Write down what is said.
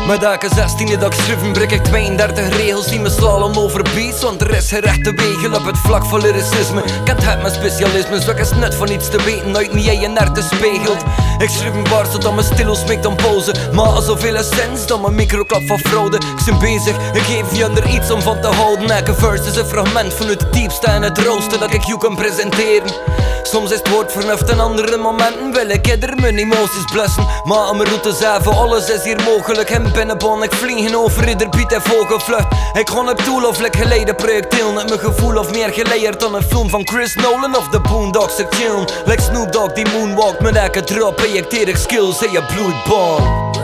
Met elke 16e dat ik schrijven breek ik 32 regels die me slalom over beats. Want er is geen rechte wegel op het vlak van lyricisme. Kent het mijn specialisme, zo is net van iets te weten uit niet je nerte spiegelt. Ik schrijf een bar zodat mijn stilo smikt om pauze. Maar al zoveel sens dan mijn microklap van fraude. Ik ben bezig, ik geef je er iets om van te houden. Elke verse is een fragment van het diepste en het rooste dat ik je kan presenteren. Soms is het woord vernuft en andere momenten wil ik er mijn emoties blussen. Maar aan mijn route 7, alles is hier mogelijk. En binnenbaan, ik vliegen over ieder beat en vogelvlucht. Ik gewoon op doel of like geleide projectiel. Met mijn gevoel of meer geleerd dan een film van Chris Nolan of de Boondocks ik chill. Like Snoop Dogg die moonwalk met elke drop projecteer ik skills in je bloedbaan.